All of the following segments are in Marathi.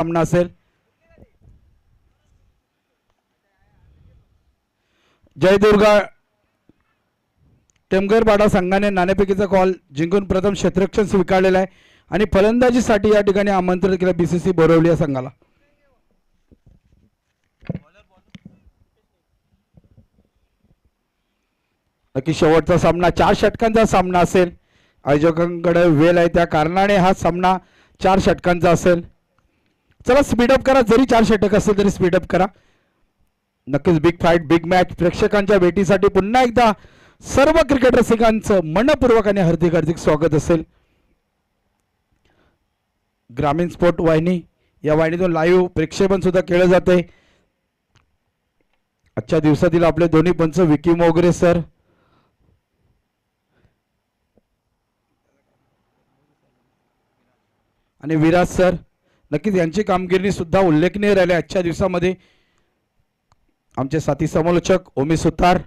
सामना असेल. जयदुर्गा टेमघरपाडा संघाने नाणेफेकीचा कॉल जिंकून प्रथम क्षेत्ररक्षण स्वीकारलेला आहे आणि फलंदाजीसाठी या ठिकाणी आमंत्रित केलं बीसीसी बोरवली या संघाला. नक्की शेवटचा सामना 4 षटकांचा सामना असेल. आयोजकांकडे वेळ आहे त्या कारणाने हा सामना 4 षटकांचा असेल. चला स्पीडअप करा, जरी 4 षटक असेल तरी स्पीडअप करा. नक्कीच बिग फाईट बिग मॅच प्रेक्षकांच्या भेटीसाठी पुन्हा एकदा सर्व क्रिकेट रसिकांचं मनपूर्वक आणि हार्दिक हार्दिक स्वागत असेल. ग्रामीण स्पोर्ट वाहिनी या वाहिनीतून लाईव्ह प्रेक्षेपण सुद्धा केलं जाते. आजच्या दिवसातील आपले दोन्ही पंच विकी मोगरे सर आणि विराज सर, नक्कीच यांची कामगिरी सुद्धा उल्लेखनीय राहिली आजच्या दिवसामध्ये. आमचे साथी समालोचक ओमी सुतार,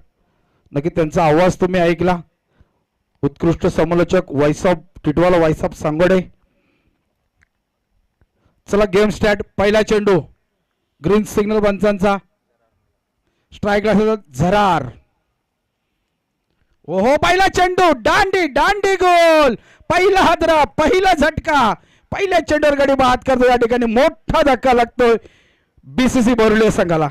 नक्की त्यांचा आवाज तुम्ही ऐकला. उत्कृष्ट समालोचक वाईसाब टिटवाला वाईसाब सांगोडे. चला गेम स्टार्ट. पहिला चेंडू ग्रीन सिग्नल पंचांचा, स्ट्राईकला झरार. ओहो पहिला चेंडू दांडी दांडी गोल. पहिला हादरा, पहिला झटका, पहिल्या चेंडूवर गडी बाद करतो. या ठिकाणी मोठा धक्का लागतोय बीसीसी बोरवली संघाला.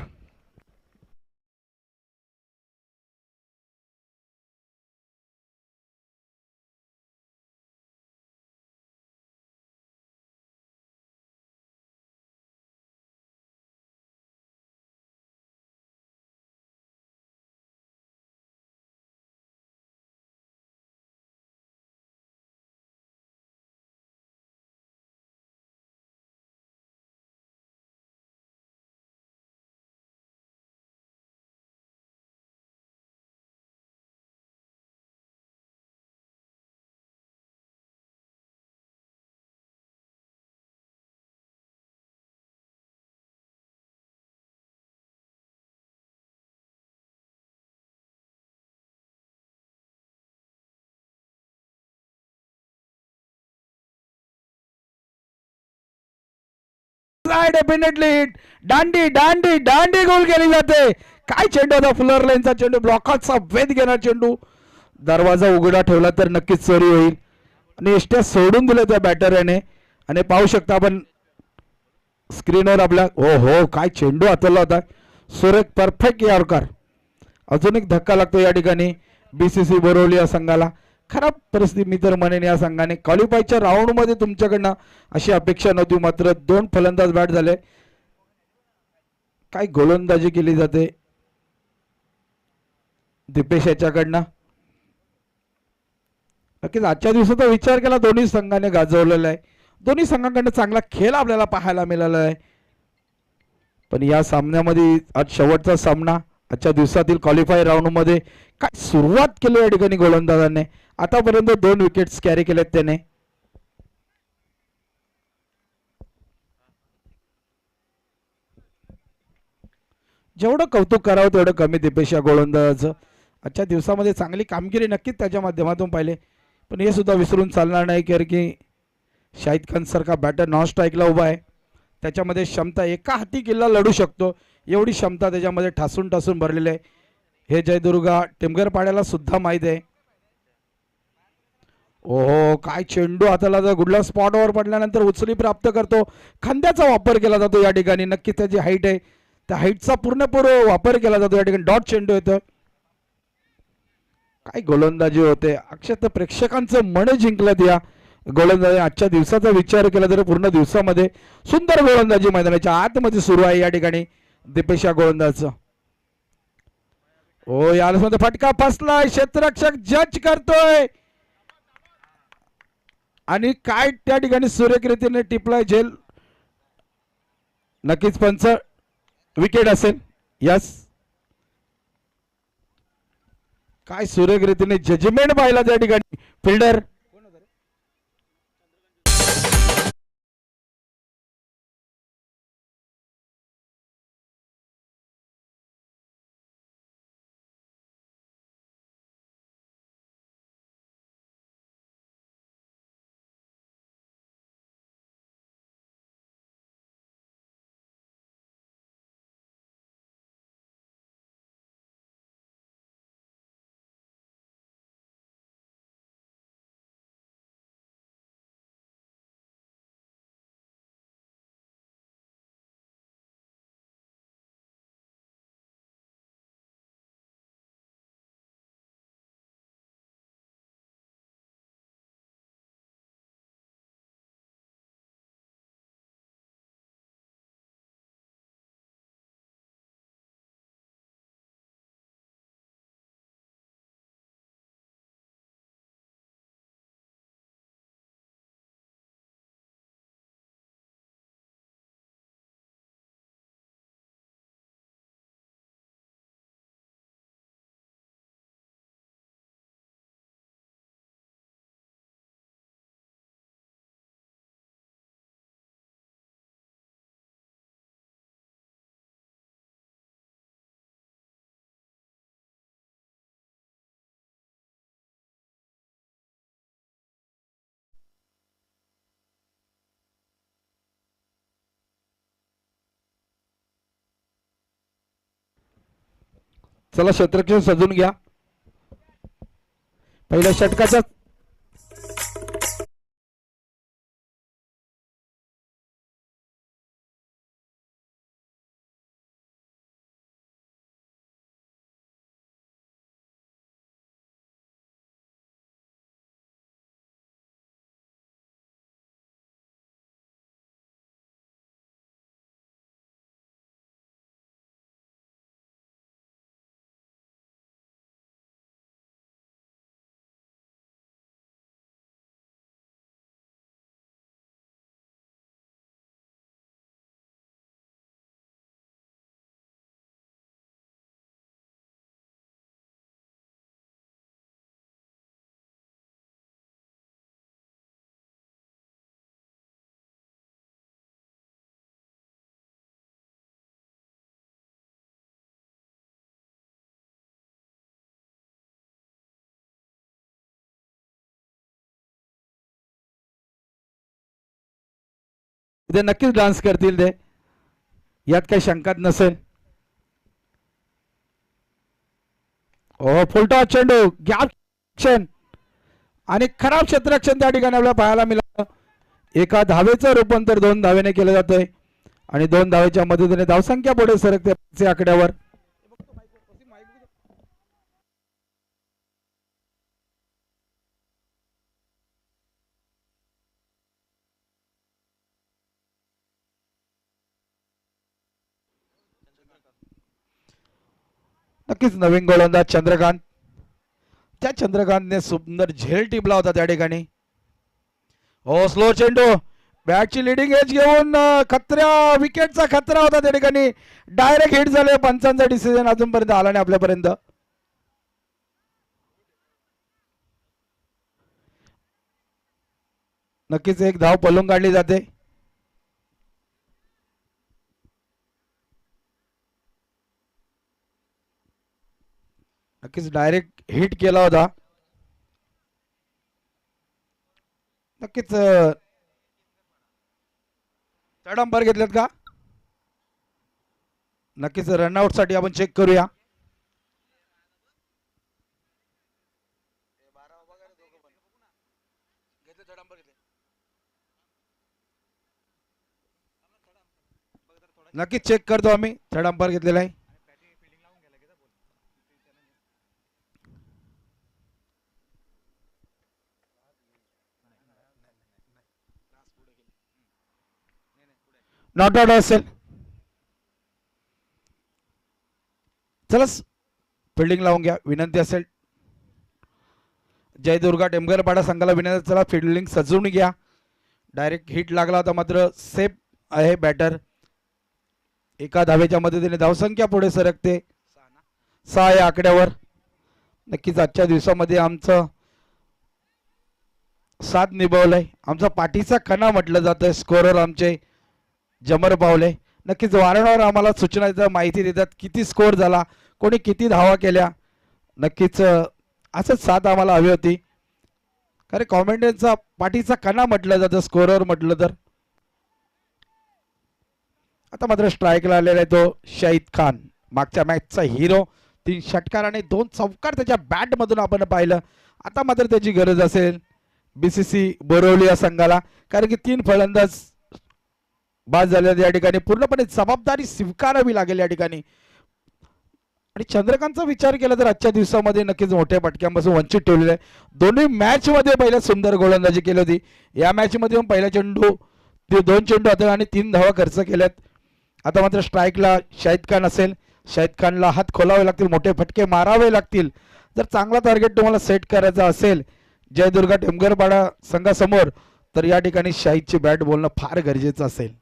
डेफिनेटली दांडी दांडी दांडी गोल केली जाते. काय चेंडू होता, फुलर लाईनचा चेंडू, ब्लॉकाचा वेध घेणार चेंडू. दरवाजा उघडा ठेवला तर नक्कीच चोरी होईल आणि एष्ट्या सोडून दिल्या त्या बॅटरने. आणि पाहू शकता आपण स्क्रीनवर आपल्या, हो हो काय चेंडू हातवला होता. सुरेख परफेक्ट यॉर्कर. अजून एक धक्का लागतो या ठिकाणी बीसीसी बोरवली या संघाला. खराब परिस्थिती मी तर म्हणेन या संघाने. क्वालिफायच्या राऊंड मध्ये तुमच्याकडनं अशी अपेक्षा नव्हती, मात्र 2 फलंदाज बॅट झाले. काय गोलंदाजी केली जाते दीपेश याच्याकडनं. नक्कीच आजच्या दिवसाचा विचार केला दोन्ही संघाने गाजवलेला आहे. दोन्ही संघांकडनं चांगला खेळ आपल्याला पाहायला मिळाला आहे. पण या सामन्यामध्ये आज शेवटचा सामना आजच्या दिवसातील क्वालिफाय राऊंड मध्ये काय सुरुवात केली या ठिकाणी गोलंदाजाने. आतापर्यंत 2 विकेट्स कॅरी केलेत त्याने. जेवढं कौतुक करावं तेवढं कमी दीपेश या गोलंदाजाचं. आजच्या दिवसामध्ये चांगली कामगिरी नक्कीच त्याच्या माध्यमातून पाहिले. पण हे सुद्धा विसरून चालणार नाही कारण की शाहिद खान सारखा बॅटर नॉन स्ट्राईकला उभा आहे. त्याच्यामध्ये क्षमता, एका हाती किल्ला लढू शकतो एवढी क्षमता त्याच्यामध्ये ठासून ठासून भरलेली आहे. हे जयदुर्गा टेमघरपाड्याला सुद्धा माहीत आहे. ओहो काय चेंडू हाताला गुडला स्पॉटवर पडल्यानंतर उचली प्राप्त करतो. खांद्याचा वापर केला जातो या ठिकाणी. नक्कीच त्याची हाईट आहे, त्या हाईटचा पूर्णपूर्व वापर केला जातो या ठिकाणी. डॉट चेंडू येतो. काय गोलंदाजी होते अक्षरशः प्रेक्षकांचं मन जिंकलं या गोलंदाजी. आजच्या दिवसाचा विचार केला तर पूर्ण दिवसामध्ये सुंदर गोलंदाजी मैदानाच्या आतमध्ये सुरू आहे या ठिकाणी दीपेश या गोलंदाजाचं. ओ यामध्ये फटका फसलाय, क्षेत्ररक्षक जज करतोय आणि काय त्या ठिकाणी सुरेखरीतीने टिपलाय झेल. नक्कीच पंच विकेट असेल. यस, काय सुरेखरीतीने जजमेंट पाहिला त्या ठिकाणी. फिल्डर चला क्षेत्ररक्षण सजून घ्या. पहिल्या षटकाच्या ते नक्कीच डान्स करतील ते, यात काही शंकाच नसेल. ओ फुलटॉस चेंडू घ्या आणि खराब क्षेत्ररक्षण त्या ठिकाणी आपल्याला पाहायला मिळालं. एका धावेचं रूपांतर 2 धावेने केलं जातंय आणि 2 धावेच्या मदतीने धावसंख्या पुढे सरकते आकड्यावर. नक्कीच नवीन गोलंदाज चंद्रकांत, त्या चंद्रकांतने सुंदर झेल टिपला होता त्या ठिकाणी. हो स्लो चेंडू, बॅटची लिडिंग एज घेऊन विकेटचा खतरा होता त्या ठिकाणी. डायरेक्ट हिट झाले. पंचांचा डिसिजन अजूनपर्यंत आला नाही आपल्यापर्यंत. नक्कीच एक धाव पलून काढली जाते. नक्कीच डायरेक्ट हिट केला होता. नक्कीच थर्ड अंपायर घेतलेत का? नक्कीच रनआउट साठी आपण चेक करूया. नक्कीच चेक करतो आम्ही. थर्ड अंपायर घेतलेला आहे. नॉट आउट असेल. चला फिल्डिंग लावून घ्या विनंती असेल. जयदुर्गा टेमघरपाडा संघाला विनंती, चला फिल्डिंग सजवून घ्या. डायरेक्ट हिट लागला होता मात्र सेफ आहे बॅटर. एका धावेच्या मदतीने धावसंख्या पुढे सरकते 6 या आकड्यावर. नक्कीच आजच्या दिवसामध्ये आमचं साथ निभावलंय. आमचा पाठीचा कणा म्हटलं जातं. स्कोरर आमचे जमर पावले नक्कीच वारंवार आम्हाला सूचना देतात, माहिती देतात किती स्कोर झाला, कोणी किती धावा केल्या. नक्कीच असंच साथ आम्हाला हवी होती. कारण कॉमेंटेटरचा पाठीचा कणा म्हटलं जातं स्कोरर म्हटलं तर. आता मात्र स्ट्राईकला आलेला आहे तो शाहिद खान, मागच्या मॅचचा हिरो. 3 षटकार आणि 2 चौकार त्याच्या बॅट मधून आपण पाहिलं. आता मात्र त्याची गरज असेल बीसीसी बोरिवली या संघाला, कारण की 3 फलंदाज बाद झाले या ठिकाणी. पूर्णपणे जबाबदारी स्वीकारावी लागेल या ठिकाणी. आणि चंद्रकांतचा विचार केला तर आजच्या दिवसामध्ये नक्कीच मोठ्या फटक्यांपासून वंचित ठेवलेलं आहे. दोन्ही मॅच मध्ये पहिल्या सुंदर गोलंदाजी केली होती. या मॅच मध्ये पण पहिला चेंडू 2 चेंडू हाताळले आणि 3 धावा खर्च केल्यात. आता मात्र स्ट्राईकला शाहिद खान असेल. शाहिद खानला हात खोलावे लागतील, मोठे फटके मारावे लागतील जर चांगला टार्गेट तुम्हाला सेट करायचा असेल जयदुर्गा टेमघरपाडा संघासमोर, तर या ठिकाणी शाहिदची बॅट बोलणं फार गरजेचं असेल.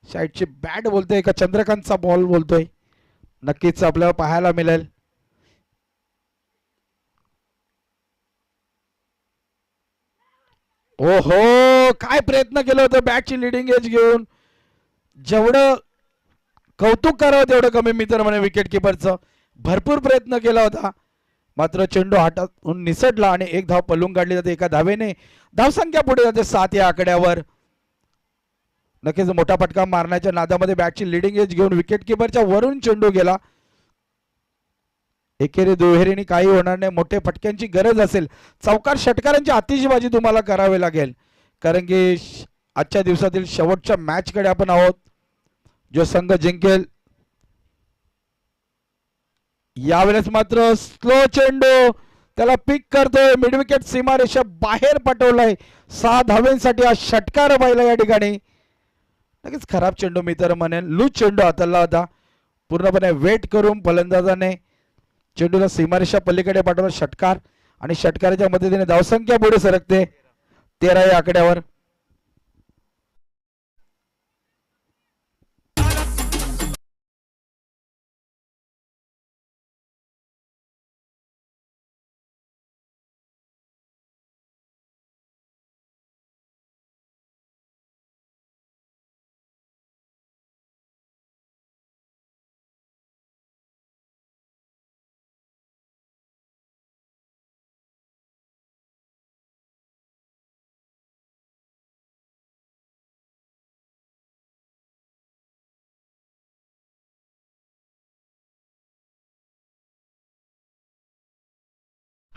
शाहिदची बॅट बोलतोय का चंद्रकांतचा बॉल बोलतोय, नक्कीच आपल्याला पाहायला मिळेल. ओ हो, काय प्रयत्न केलं होतं बॅटची लिडिंग एज घेऊन. जेवढं कौतुक करावं तेवढं कमी मित्र म्हणे विकेट किपरचं. भरपूर प्रयत्न केला होता मात्र चेंडू हातातून निसटला आणि 1 धाव पलून काढली जाते. एका धावेने धावसंख्या पुढे जाते 7 या आकड्यावर. नक्कीच मोठा फटका मारण्याच्या नादामध्ये बॅटची लिडिंग एज घेऊन विकेट किपरच्या वरून चेंडू गेला. एकेरी दुहेरीने काही होणार नाही. मोठे फटक्यांची गरज असेल चौकार षटकारांची आतिषबाजी तुम्हाला करावी लागेल, कारण की आजच्या दिवसातील शेवटच्या मॅच कडे आपण आहोत. जो संघ जिंकेल यावेळेस मात्र स्लो चेंडू त्याला पिक करतोय. मिड विकेट सीमारेषा बाहेर पटवलाय. 6 धावेंसाठी हा षटकार पाहिला या ठिकाणी. नक्कीच खराब चेंडू मी तर म्हणेन. लूज चेंडू हाताळला होता. पूर्णपणे वेट करून फलंदाजाने चेंडूला सीमारेषा पलीकडे पाठवला. षटकार आणि षटकाराच्या मदतीने धावसंख्या पुढे सरकते 13 या आकड्यावर.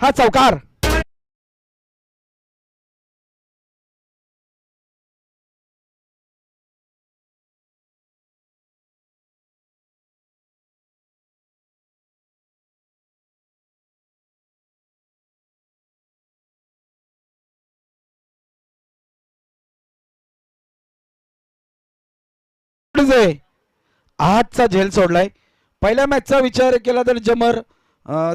हा चौकार आजचा झेल सोडलाय. पहिल्या मॅचचा विचार केला तर जमर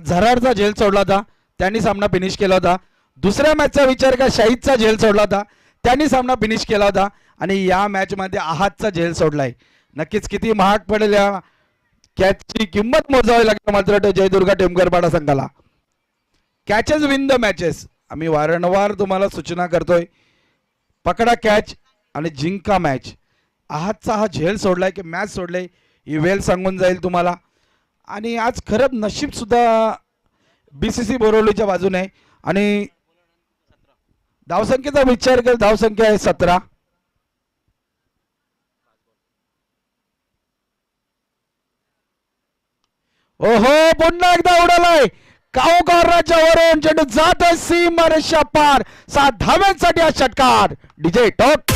झरारचा झेल सोडला होता, त्यांनी सामना फिनिश केला होता. दुसऱ्या मॅचचा विचार का शाहिदचा झेल सोडला होता, त्यांनी सामना फिनिश केला होता. आणि या मॅच मध्ये आहातचा झेल सोडलाय. नक्कीच किती महाग पडेल या कॅचची किंमत मोजावी लागेल मात्र जयदुर्गा टेमकरपाडा संघाला. कॅचेस विन द मॅचेस आम्ही वारंवार तुम्हाला सूचना करतोय. पकडा कॅच आणि जिंका मॅच. आजचा हा झेल सोडलाय की मॅच सोडलाय ही वेळ सांगून जाईल तुम्हाला. आणि आज खरंच नशीब सुद्धा बीसीसी बोरवलीच्या बाजूने आहे. आणि धावसंख्येचा विचार केला धावसंख्या आहे 17. ओहो पुन्हा एकदा उडालाय काऊकॉर्नरच्या वरून चेंडू जात आहे सीमारेषा पार. 7 धाव्यांसाठी हा षटकार. डीजे टॉप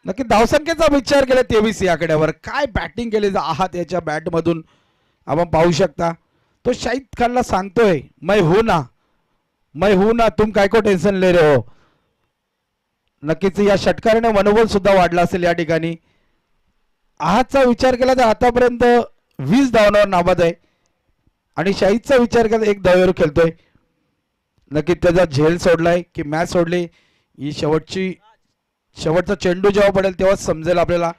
नक्की धावसंख्येचा विचार केला 23 या आकड्यावर. काय बॅटिंग केली आहात याच्या बॅट मधून आपण पाहू शकता. तो शाहिद खानला सांगतोय मैं हूं ना तुम काय को टेन्शन ले रहे हो. नक्कीच या षटकाराने मनोबल सुद्धा वाढला असेल या ठिकाणी. आहातचा विचार केला तर आतापर्यंत 20 धावांवर नाबाद आहे आणि शाहिदचा विचार केला 1 धावेवर खेळतोय. नक्कीच त्याचा झेल सोडलाय की मॅच सोडली ही शेवटचा चेंडू जेव्हा पडेल तेव्हाच समजेल आपल्याला.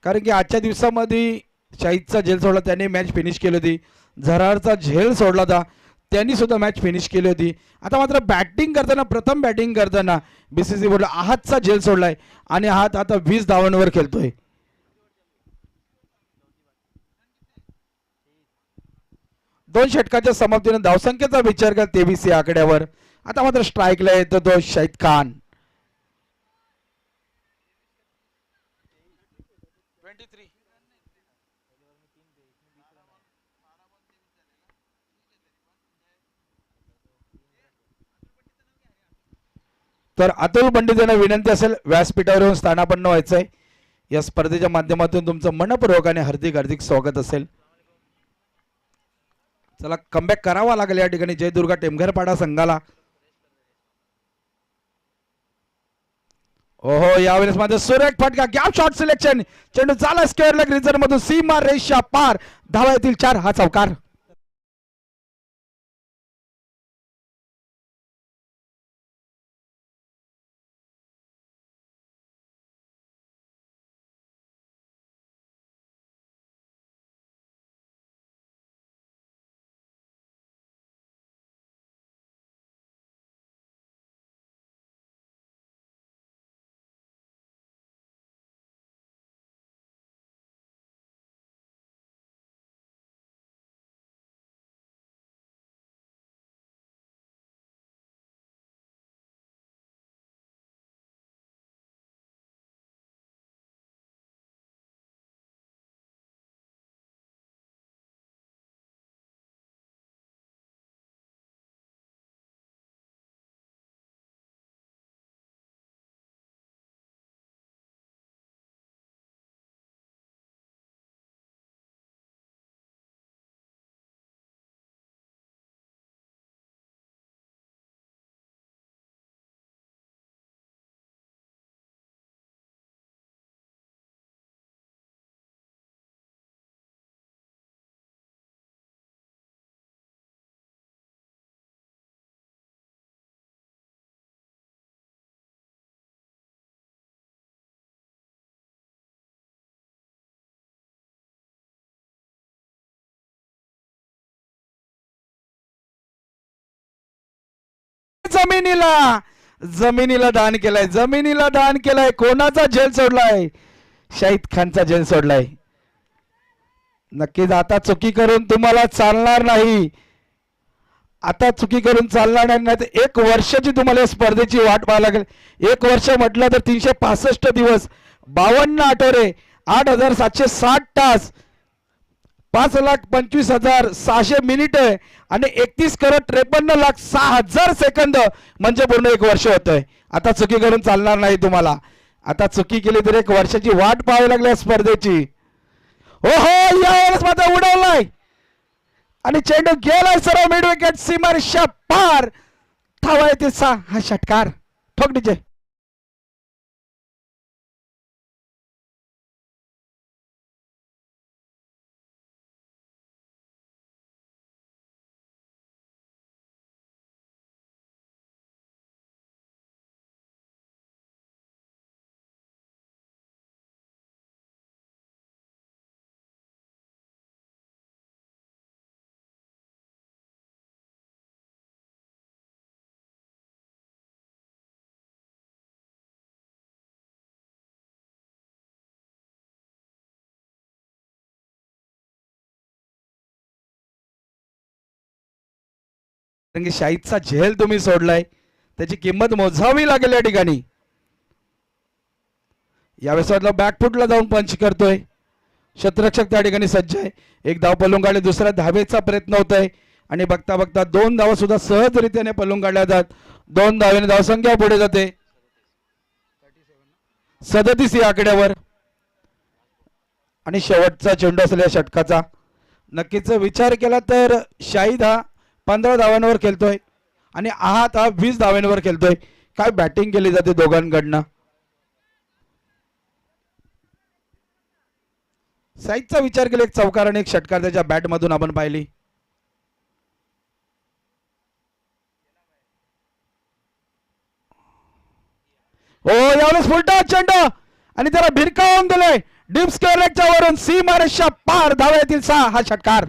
कारण की आजच्या दिवसामध्ये शाहिदचा झेल सोडला त्याने मॅच फिनिश केली होती. झरारचा झेल सोडला होता त्यांनी सुद्धा मॅच फिनिश केली होती. आता मात्र बॅटिंग करताना प्रथम बॅटिंग करताना बीसीसी बोर्ड आहातचा झेल सोडलाय आणि आहात आता 20 धावांवर खेळतोय. 2 षटकाच्या समाप्तीने धावसंख्येचा विचार केला 23 या आकड्यावर. आता मात्र स्ट्राईकला येतो तो शाहिद खान. तर अतुल पंडित यांना विनंती असेल व्यासपीठावर येऊन स्थानापन्न व्हायचंय. या स्पर्धेच्या माध्यमातून तुमचं मनपूर्वक आणि हार्दिक हार्दिक स्वागत असेल. चला कमबॅक करावा लागेल या ठिकाणी जयदुर्गा टेमघरपाडा संघाला. ओहो यावेळेस मध्ये सुरेख फटका गॅप शॉट सिलेक्शन. चेंडू चाला स्क्वेअर लेग रिझन मधून सीमा रेषा पार. धावा येतील 4. हा चौकार. जमिनीला दान केलाय. जमिनीला दान केलाय. कोणाचा झेल सोडलाय? शाहिद खानचा झेल सोडलाय. नक्कीच आता चुकी करून तुम्हाला चालणार नाही. आता चुकी करून चालणार नाही. तर 1 वर्षाची तुम्हाला स्पर्धेची वाट पाहावी लागेल. 1 वर्ष म्हटलं तर 365 दिवस, 52 आठवडे, 8760 तास, 5,25,600 मिनिटे आणि 31,53,06,000 सेकंद म्हणजे पूर्ण 1 वर्ष होतंय. आता चुकी करून चालणार नाही तुम्हाला. आता चुकी केली तर 1 वर्षाची वाट पाहावी लागली स्पर्धेची. हो हो यावेळेस माझा उडवलाय आणि चेंडू गेलाय सरळ मिड विकेट सीमारेषा पार. धावा येते 6. हा षटकार. ठोक डीजे. कारण की शाहिदचा झेल तुम्ही सोडलाय, त्याची किंमत मोजावी लागेल या ठिकाणी. यावेळेस बॅकफुटला जाऊन पंच करतोय. क्षेत्ररक्षक त्या ठिकाणी सज्ज आहे. 1 धाव पलून काढले. दुसऱ्या धावेचा प्रयत्न होत आहे आणि बघता बघता 2 धावा सुद्धा सहजरित्याने पलून काढल्या जातात. 2 धावेने धावसंख्या पुढे जाते 37 या आकड्यावर. आणि शेवटचा चेंडू असेल या षटकाचा. नक्कीच विचार केला तर शाहिद हा 15 धावांवर खेळतोय आणि आहात हा 20 धावांवर खेळतोय. काय बॅटिंग केली जाते दोघांकडनं. साईजचा विचार केला 1 चौकार आणि 1 षटकार त्याच्या बॅट मधून आपण पाहिली. हो यावेळेस फुलटा चेंडू आणि त्याला भिरकावून दिले. डीप स्क्वेअर लेगच्या वरून सीमारेषा पार. धावा येतील 6. हा षटकार.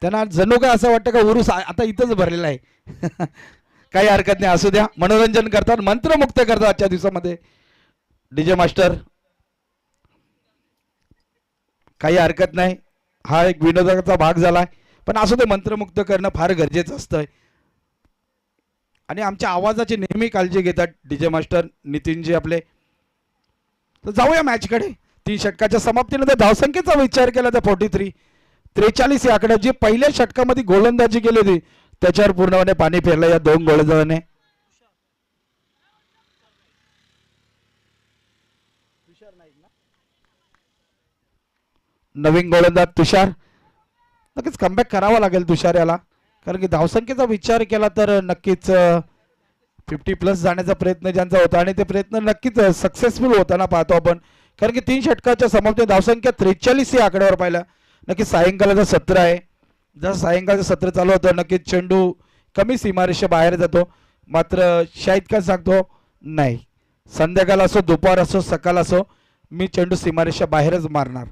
त्यांना जणू काय असं वाटतं का उरूस आता इथंच भरलेला आहे. काही हरकत नाही, असू द्या. मनोरंजन करतात, मंत्रमुक्त करतात आजच्या दिवसामध्ये डीजे मास्टर. काही हरकत नाही, हा एक विनोदाचा भाग झालाय, पण असू दे, मंत्रमुक्त करणं फार गरजेचं असतं. आणि आमच्या आवाजाची नेहमी काळजी घेतात डीजे मास्टर नितीनजी आपले. तर जाऊया मॅचकडे. 3 षटकाच्या समाप्तीनंतर धावसंख्येचा विचार केला तर 43 या आकडा जी पहिल्या षटकामध्ये गोलंदाजी केली होती त्याच्यावर पूर्णपणे पाणी फेरलं या दोन गोलंदाजाने. नवीन गोलंदाज तुषार, नक्कीच कमबॅक करावा लागेल तुषार याला, कारण की धावसंख्येचा विचार केला तर नक्कीच 50+ जाण्याचा प्रयत्न ज्यांचा होता आणि ते प्रयत्न नक्कीच सक्सेसफुल होताना पाहतो आपण. कारण की 3 षटकाच्या समाप्ती धावसंख्या 43 या आकड्यावर पाहिलं. नक्कीच सायंकाळचं सत्र आहे, जसं सायंकाळचं सत्र चालू होतं नक्कीच चेंडू कमी सीमारेषे बाहेर जातो. मात्र शाहिद काय सांगतो, नाही, संध्याकाळ असो, दुपार असो, सकाळ असो, मी चेंडू सीमारेषा बाहेरच मारणार.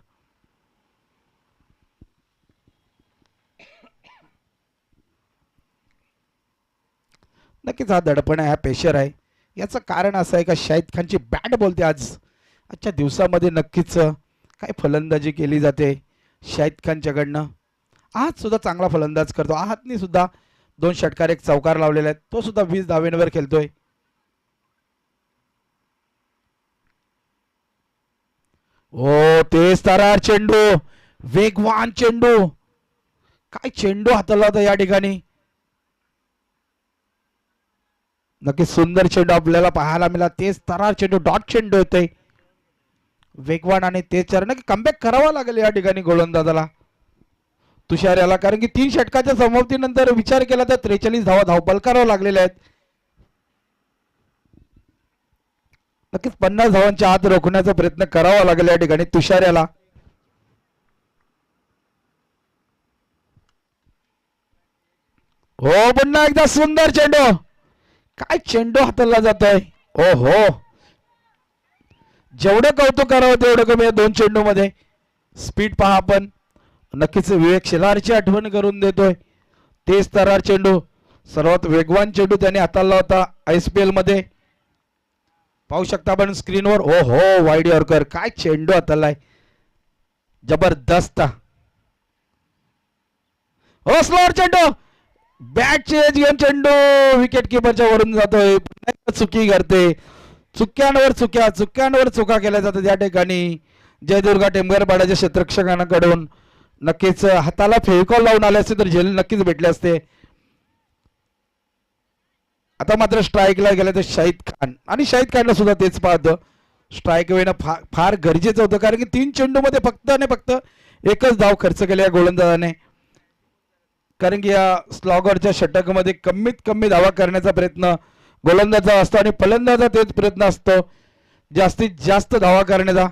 नक्कीच हा दडपण आहे, हा प्रेशर आहे. याचं कारण असं आहे का शाहिद खानची बॅट बोलते आजच्या दिवसामध्ये नक्कीच काय फलंदाजी केली जाते शाहिद खानच्याकडनं. आज सुद्धा चांगला फलंदाज करतो. आहातनी सुद्धा 2 षटकार, 1 चौकार लावलेला आहे, तो सुद्धा 20 धावेंवर खेळतोय. ओ तेज तरार चेंडू, वेगवान चेंडू, काय चेंडू हाताळला होता या ठिकाणी. नक्की सुंदर चेंडू आपल्याला पाहायला मिळाला. तेज तरार चेंडू, डॉट चेंडू होते, वेगवान आणि तेज चेंडू. नक्की कमबॅक करावा लागेल या ठिकाणी गोलंदाजाला तुषार याला, कारण की 3 षटकाच्या समाप्तीनंतर विचार केला तर 43 धावा धावबल करावं लागलेल्या आहेत. नक्कीच 50 धावांच्या आत रोखण्याचा प्रयत्न करावा लागेल या ठिकाणी तुषार याला. हो पुन्हा एकदा सुंदर चेंडू, काय चेंडू हाताळला जातोय. ओ हो, जेवढं कौतुक करावं तेवढं कमी आहे 2 चेंडू मध्ये. स्पीड पहा आपण, नक्कीच विवेक शेलारची आठवण करून देतोय. तेज तरार चेंडू, सर्वात वेगवान चेंडू त्याने हाताळला होता IPL मध्ये. पाहू शकता आपण स्क्रीनवर. ओ हो, वाईड यॉर्कर, काय चेंडू हाताळलाय, जबरदस्त. हो स्लोअर चेंडू, बॅटचे एज घेऊन चेंडू विकेट किपरच्या वरून जातोय. चुकी करते, चुक्यांवर चुक्या, चुक्यांवर चुका केल्या जातात या ठिकाणी. जयदुर्गा टेंबरपाड्याच्या क्षेत्ररक्षकांकडून नक्कीच हाताला फेविकॉल लावून आले असते तर झेल नक्कीच भेटले असते. आता मात्र स्ट्राईकला गेले तर शाहिद खान, आणि शाहिद खानला सुद्धा तेच पाहतं, स्ट्राईक वेळेनं फार गरजेचं होतं, कारण की 3 चेंडू मध्ये फक्त आणि फक्त एकच धाव खर्च केला या गोलंदाजाने. कारण की या स्लॉगरच्या षटकामध्ये कमीत कमी धावा करण्याचा प्रयत्न गोलंदाजा असतो आणि फलंदाजा तेच प्रयत्न असतो जास्तीत जास्त धावा करण्याचा.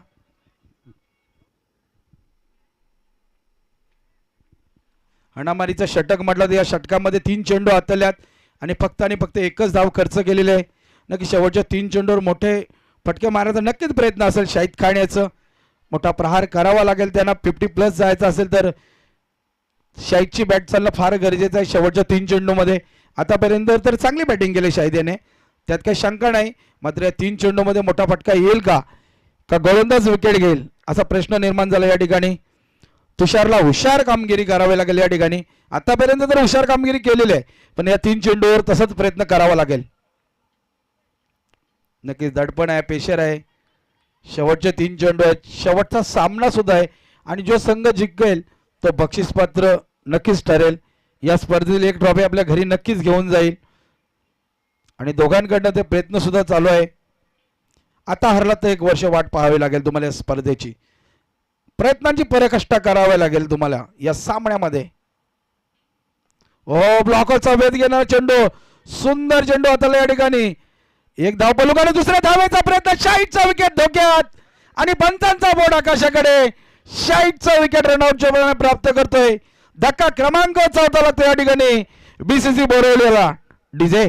हणामारीचं षटक म्हटलं तर या षटकामध्ये 3 चेंडू हाताळल्यात आणि फक्त एकच धाव खर्च केलेले आहे. नक्की शेवटच्या 3 चेंडूवर मोठे फटके मारायचा नक्कीच प्रयत्न असेल शाहिद खान याचं. मोठा प्रहार करावा लागेल त्यांना. 50+ जायचं असेल तर शाहिदची बॅट चालणं फार गरजेचं आहे शेवटच्या 3 चेंडूमध्ये. आतापर्यंत तर चांगली बॅटिंग केली शाहिद याने, त्यात काही शंका नाही. मात्र या 3 चेंडूमध्ये मोठा फटका येईल का गोलंदाज विकेट घेईल असा प्रश्न निर्माण झाला या ठिकाणी. तुषारला हुशार कामगिरी करावी लागेल या ठिकाणी. आतापर्यंत तर हुशार कामगिरी केलेली आहे, पण या 3 चेंडूवर तसंच प्रयत्न करावा लागेल. नक्कीच दडपण आहे, प्रेशर आहे, शेवटचे 3 चेंडू आहेत, शेवटचा सामना सुद्धा आहे आणि जो संघ जिंकेल तो बक्षीसपात्र नक्कीच ठरेल. या स्पर्धेतील एक ट्रॉफी आपल्या घरी नक्कीच घेऊन जाईल आणि दोघांकडनं ते प्रयत्न सुद्धा चालू आहे. आता हरला तर 1 वर्ष वाट पाहावी लागेल तुम्हाला या स्पर्धेची. प्रयत्नांची पराकाष्ठा करावी लागेल तुम्हाला या सामन्यामध्ये. हो, ब्लॉकरचा वेध घेणार चेंडू, सुंदर चेंडू हाताला या ठिकाणी. एक धाव पलुकाने दुसऱ्या धावेचा प्रयत्न, शाहिदचा विकेट धोक्यात आणि पंचांचा बोर्ड आकाशाकडे. शाहिदचा विकेट रनआउटच्या प्राप्त करतोय. धक्का क्रमांक 14 लागतो या ठिकाणी BCC बोरवलेला. डीजे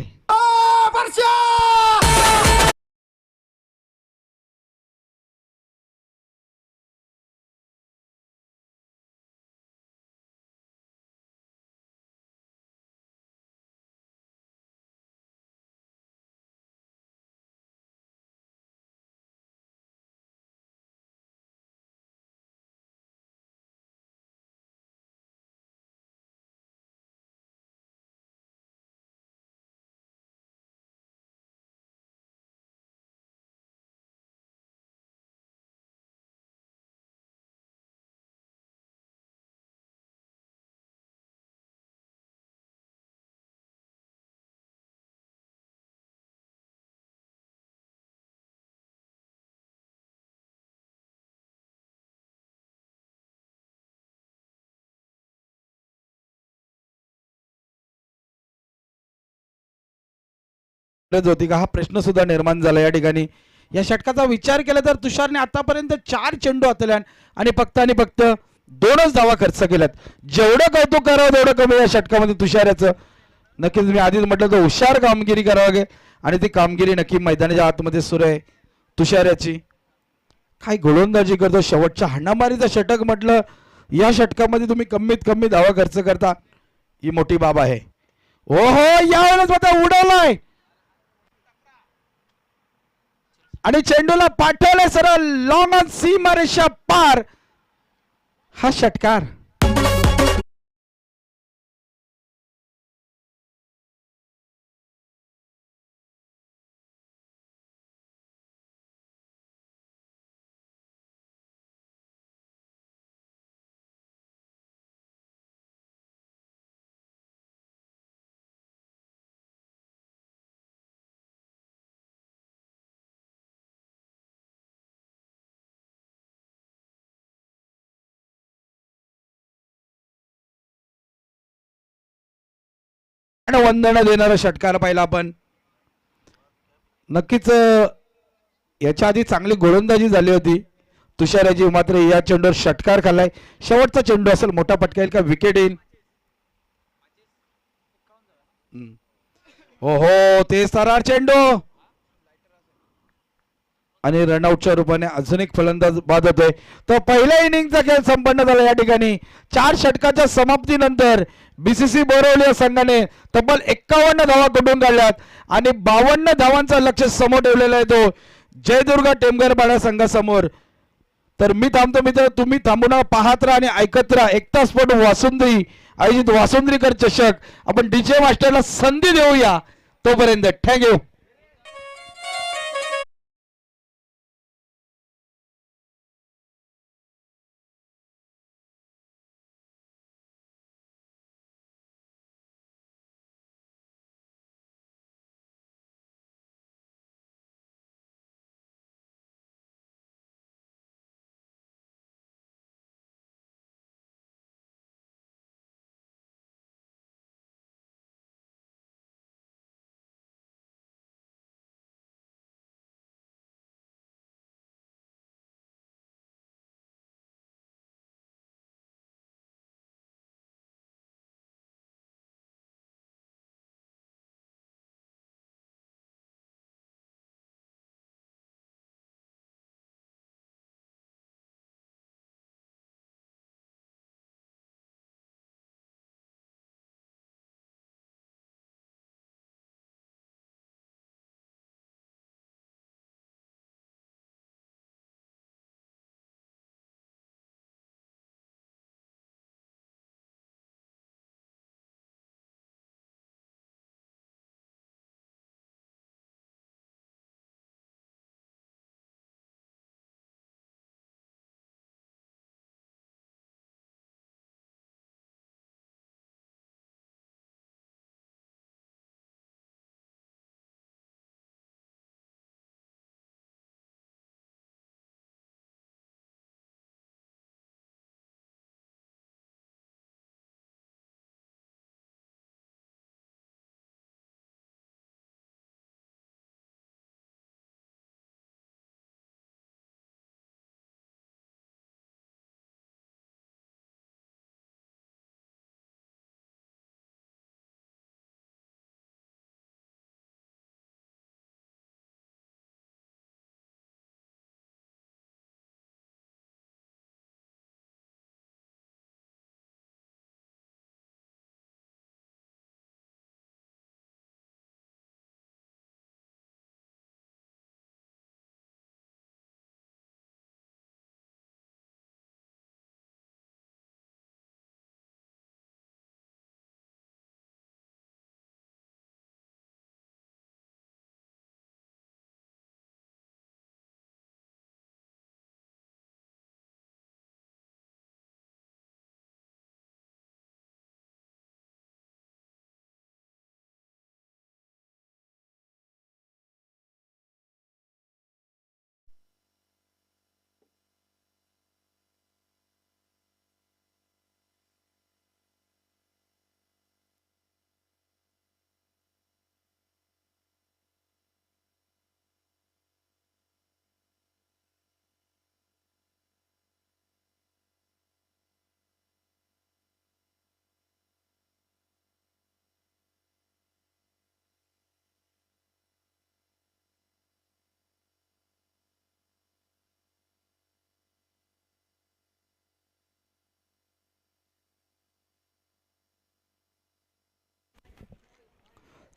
गरज होती का हा प्रश्न सुद्धा निर्माण झाला या ठिकाणी. या षटकाचा विचार केला तर तुषारने आतापर्यंत 4 चेंडू हाताळले आणि फक्त 2च धावा खर्च केल्यात. जेवढं कौतुक करावं तेवढं कमी या षटकामध्ये तुषाराचं. नक्कीच मी आधीच म्हटलं तर हुशार कामगिरी करावी आणि ती कामगिरी नक्की मैदानाच्या आतमध्ये सुरू आहे तुषाराची. काय गोलंदाजी करतो शेवटच्या हाणामारीचं षटक म्हटलं. या षटकामध्ये तुम्ही कमीत कमी धावा खर्च करता ही मोठी बाब आहे. ओहो यावेळेस आता उडवलाय आणि चेंडूला पाठवले सरळ लॉंग ऑन सीमारेषा पार. हा षटकार वंदना देणारा षटकार पाहिला आपण. नक्कीच याच्या आधी चांगली गोलंदाजी झाली होती तुषाराची, मात्र या चेंडूवर षटकार खाल्लाय. शेवटचा चेंडू असेल, मोठा फटका येईल का विकेट येईल. हो हो ते सरळ चेंडू आणि रनआउटच्या रूपाने अजून एक फलंदाज बाद होतोय. तर पहिल्या इनिंगचा खेळ संपन्न झाला या ठिकाणी. 4 षटकाच्या समाप्तीनंतर बीसीसी बोरवली या संघाने तब्बल 51 धावा कुठून काढल्यात आणि 52 धावांचा लक्ष समोर ठेवलेला आहे तो जयदुर्गा टेमघरपाडा संघासमोर. तर मी थांबतो मित्र, तुम्ही थांबून पाहत राहा आणि ऐकत राहा एकता स्पोर्ट वासुंदरी आयोजित वासुंदरीकर चषक. आपण डीजे मास्टरला संधी देऊया. तोपर्यंत थँक्यू.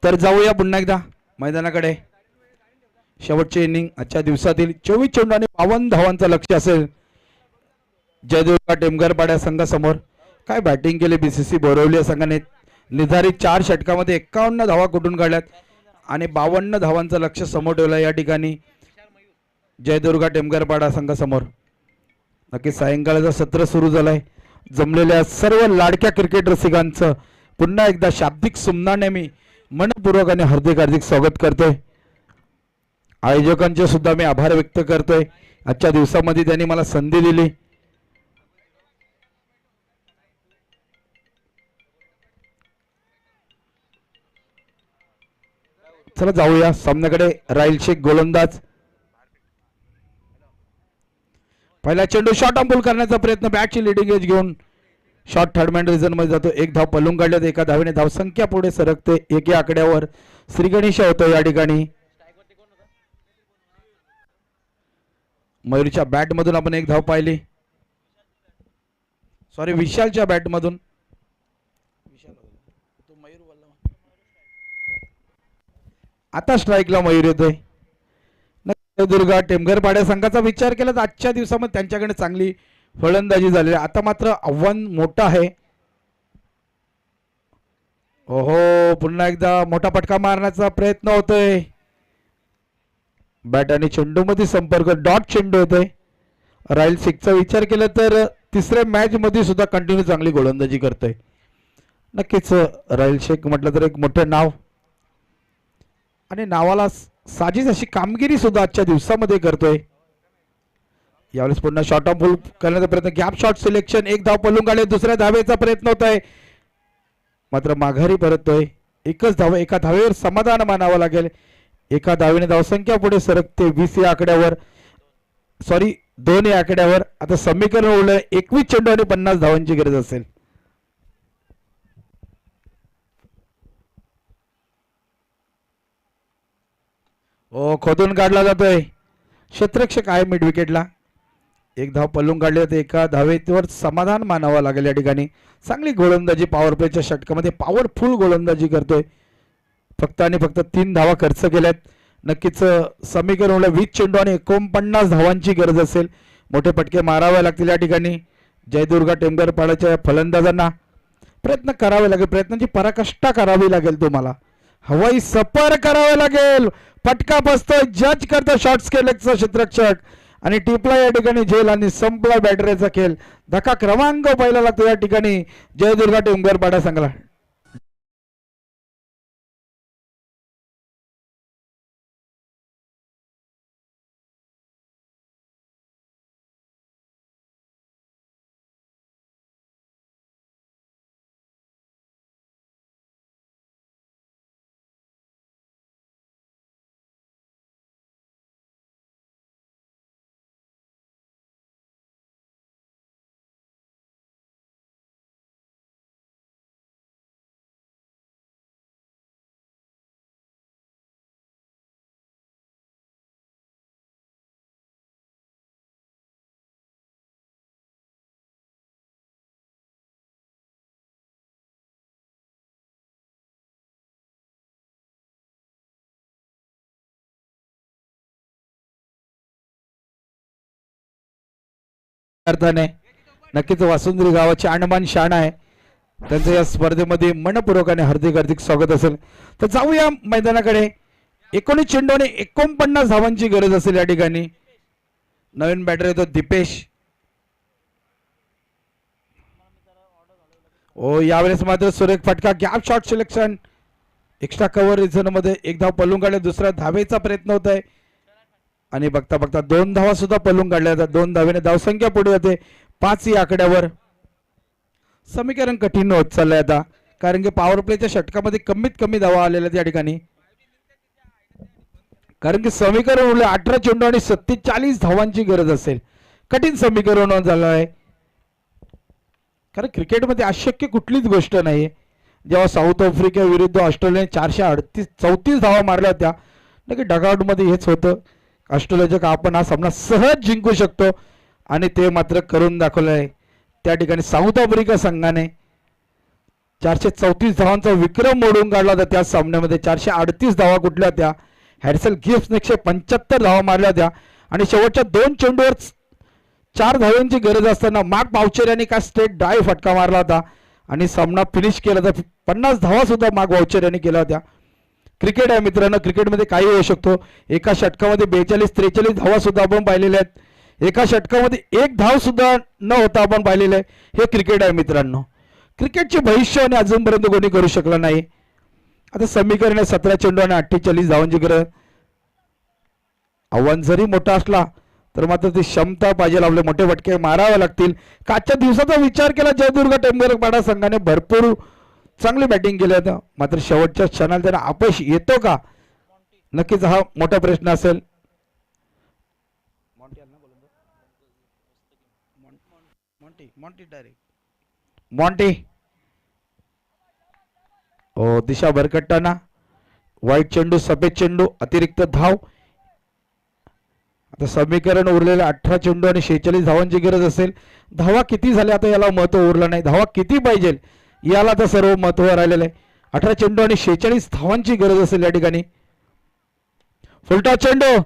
तर जाऊया पुन्हा एकदा मैदानाकडे. शेवटची इनिंग आजच्या दिवसातील 24 चेंडू आणि 52 धावांचं लक्ष असेल जयदुर्गा टेमघरपाडा संघासमोर. काय बॅटिंग केली बीसीसी बोरिवली या संघाने. निर्धारित 4 षटकामध्ये 51 धावा कुठून काढल्यात आणि 52 धावांचं लक्ष समोर ठेवलं या ठिकाणी जयदुर्गा टेमघरपाडा संघासमोर. नक्की सायंकाळचं सत्र सुरू झालंय. जमलेल्या सर्व लाडक्या क्रिकेट रसिकांचं पुन्हा एकदा शाब्दिक सुमनाने मी मनपूर्वक आणि हार्दिक स्वागत करतोय. आयोजकांचे सुद्धा मी आभार व्यक्त करतोय. आजच्या दिवसामध्ये त्यांनी मला संधी दिली. चला जाऊया सामन्याकडे. राहील शेख गोलंदाज. पहिला चेंडू शॉर्ट ऑन पूल करण्याचा प्रयत्न. बॅटची लिडिंग एज घेऊन शॉर्ट थर्डमॅन रिझन मध्ये जातो. एक धाव पलून काढल्यात. एका धावेने धावसंख्या पुढे सरकते. एका आकड्यावर श्रीगणेश होतो या ठिकाणी. मयूरच्या बॅट मधून आपण एक धाव पाहिली. सॉरी विशालच्या बॅट मधून. आता स्ट्राईकला मयूर येतोय. दुर्गा टेमघरपाडा संघाचा विचार केला तर आजच्या दिवसामध्ये त्यांच्याकडे चांगली फलंदाजी झालेली. आता मात्र आव्हान मोठं आहे. ओहो पुन्हा एकदा मोठा फटका मारण्याचा प्रयत्न होतोय. बॅट आणि चेंडू मध्ये संपर्क. डॉट चेंडू होतोय. राहील शेखचा विचार केला तर तिसऱ्या मॅच मध्ये सुद्धा कंटिन्यू चांगली गोलंदाजी करतोय. नक्कीच राहील शेख म्हटलं तर एक मोठं नाव आणि नावाला साजिश अशी कामगिरी सुद्धा आजच्या दिवसामध्ये करतोय. यावेळेस पुन्हा शॉर्ट ऑफ पूल करण्याचा प्रयत्न. Gap shot selection. एक धाव पलून काढले. दुसऱ्या धावेचा प्रयत्न होत आहे मात्र माघारी परततोय. एकच धाव. एका धावेवर समाधान मानावं लागेल. एका धावेने धावसंख्या पुढे सरकते 20 या आकड्यावर. सॉरी 2 या आकड्यावर. आता समीकरण उरलं 21 चेंडू आणि 50 धावांची गरज असेल. ओ खोदून काढला जातोय. क्षेत्ररक्षक आहे मिड विकेटला. एक धाव पलून काढली तर एका धावेवर समाधान मानावं लागेल या ठिकाणी. चांगली गोलंदाजी पॉवर प्लेच्या षटकामध्ये पॉवरफुल गोलंदाजी करतोय. फक्त आणि फक्त 3 धावा खर्च केल्यात. नक्कीच समीकरण 20 चेंडू आणि 49 धावांची गरज असेल. मोठे फटके मारावे लागतील या ठिकाणी जयदुर्गा टेमघरपाड्याच्या फलंदाजांना. प्रयत्न करावे लागेल. प्रयत्नांची पराकाष्ठा करावी लागेल. तुम्हाला हवाई सफर करावे लागेल. फटका बसतोय. जज करतो शॉर्ट स्केलचा क्षेत्ररक्षक आणि टिपला या ठिकाणी झेल आणि संपला बॅटरीचा खेळ. धक्का क्रमांक पहिला लागतो या ठिकाणी जयदुर्गा टेमघरपाडा संघाला. अर्थाने नक्कीच वासुंदरी गावाची आणमान शान आहे. त्यांचं या स्पर्धेमध्ये मनपूर्वक आणि हार्दिक स्वागत असेल. तर जाऊया मैदानाकडे. 19 चेंडू आणि 49 धावांची गरज असेल या ठिकाणी. नवीन बॅटर येतो दीपेश. ओ यावेळेस मात्र सुरेख फटका. Gap shot selection. Extra cover reason मध्ये एक धाव पलून काढले. दुसऱ्या धावेचा प्रयत्न होत आहे आणि बघता बघता 2 धावा सुद्धा पलून काढल्या जातात. 2 धावेने धावसंख्या पुढे जाते 5 या आकड्यावर. समीकरण कठीण होत चाललंय आता कारण की पॉवर प्लेच्या षटकामध्ये कमीत कमी धावा आलेल्या त्या ठिकाणी. कारण की समीकरण उरले 18 चेंडू आणि 47 धावांची गरज असेल. कठीण समीकरण झालं आहे कारण क्रिकेटमध्ये अशक्य कुठलीच गोष्ट नाही. जेव्हा साऊथ आफ्रिका विरुद्ध ऑस्ट्रेलियाने 434 धावा मारल्या होत्या नक्की डगआउट मध्ये हेच होतं. ऑस्ट्रेलियाच्या आपण हा सामना सहज जिंकू शकतो आणि ते मात्र करून दाखवलं आहे त्या ठिकाणी साऊथ आफ्रिका संघाने. 434 धावांचा विक्रम मोडून काढला होता त्या सामन्यामध्ये. 438 धावा कुठल्या होत्या. हॅरिसन गिब्सने 175 धावा मारल्या होत्या आणि शेवटच्या 2 चेंडूवर 4 धावांची गरज असताना मार्क बाउचर यांनी काय स्ट्रेट ड्राईव्ह फटका मारला होता आणि सामना फिनिश केला होता. 50 धावा सुद्धा मार्क बाउचर यांनी केल्या होत्या. क्रिकेट आहे मित्रांनो, क्रिकेटमध्ये काही होऊ शकतो. एका षटकामध्ये 42-43 धावा सुद्धा आपण पाहिलेल्या आहेत. एका षटकामध्ये 1 धाव सुद्धा न होता आपण पाहिलेलं आहे. हे क्रिकेट आहे मित्रांनो. क्रिकेटचे भविष्यवाणी अजूनपर्यंत कोणी करू शकलं नाही. आता समीकरण आहे 17 चेंडू आणि 48 धावांची गरज. आव्हान जरी मोठा असला तर मात्र ती क्षमता पाहिजे. आपले मोठे फटके मारावे लागतील. कालच्या दिवसाचा विचार केला जयदुर्ग टेमघरपाडा संघाने भरपूर चांगली बॅटिंग केली होती, मात्र शेवटच्या क्षणाला त्यांना अपयश येतो का, नक्कीच हा मोठा प्रश्न असेल. मॉन्टी ओ दिशा भरकटताना वाईट चेंडू, सफेद चेंडू, अतिरिक्त धाव. आता समीकरण उरलेले 18 चेंडू आणि 46 धावांची गरज असेल. धावा किती झाल्या आता याला महत्व उरलं नाही. धावा किती पाहिजे याला तर सर्व महत्व राहिलेलं आहे. 18 चेंडू आणि 46 धावांची गरज असेल या ठिकाणी. फुलटा चेंडू,